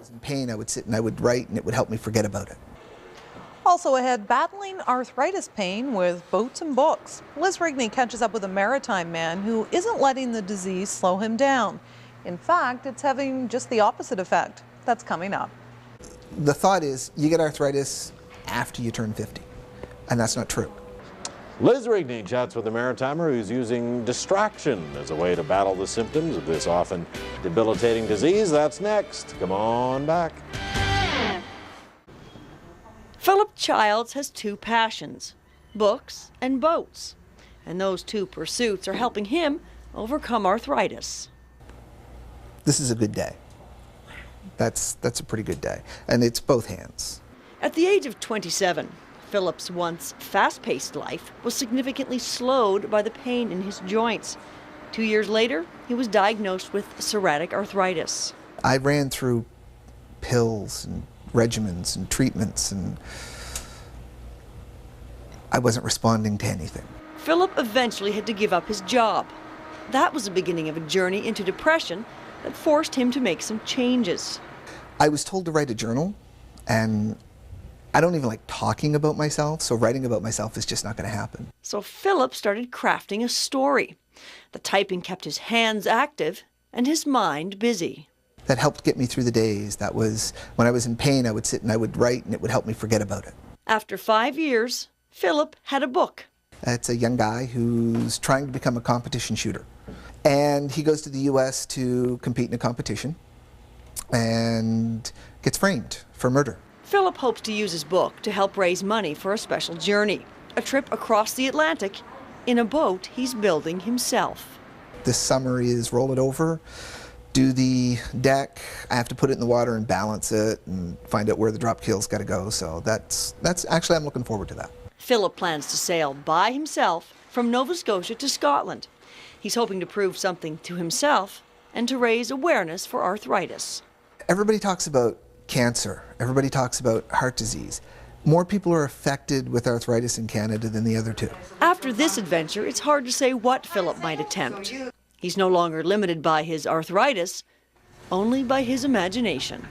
was in pain, I would sit and I would write, and it would help me forget about it. Also ahead, battling arthritis pain with boats and books. Liz Rigney catches up with a maritime man who isn't letting the disease slow him down. In fact, it's having just the opposite effect. That's coming up. The thought is you get arthritis after you turn 50, and that's not true. Liz Rigney chats with a maritimer who's using distraction as a way to battle the symptoms of this often debilitating disease. That's next. Come on back. Philip Childs has two passions, books and boats. And those two pursuits are helping him overcome arthritis. This is a good day. That's a pretty good day. And it's both hands. At the age of 27, Philip's once fast-paced life was significantly slowed by the pain in his joints. 2 years later, he was diagnosed with psoriatic arthritis. I ran through pills and regimens and treatments, and I wasn't responding to anything. Philip eventually had to give up his job. That was the beginning of a journey into depression that forced him to make some changes. I was told to write a journal, and I don't even like talking about myself, so writing about myself is just not going to happen. So Philip started crafting a story. The typing kept his hands active and his mind busy. That helped get me through the days. That was when I was in pain, I would sit and I would write, and it would help me forget about it. After 5 years, Philip had a book. It's a young guy who's trying to become a competition shooter. And he goes to the US to compete in a competition and gets framed for murder. Philip hopes to use his book to help raise money for a special journey, a trip across the Atlantic in a boat he's building himself. This summer is roll it over, do the deck. I have to put it in the water and balance it and find out where the drop keel's got to go. So that's actually, I'm looking forward to that. Philip plans to sail by himself from Nova Scotia to Scotland. He's hoping to prove something to himself and to raise awareness for arthritis. Everybody talks about cancer. Everybody talks about heart disease. More people are affected with arthritis in Canada than the other two. After this adventure, it's hard to say what Philip might attempt. He's no longer limited by his arthritis, only by his imagination.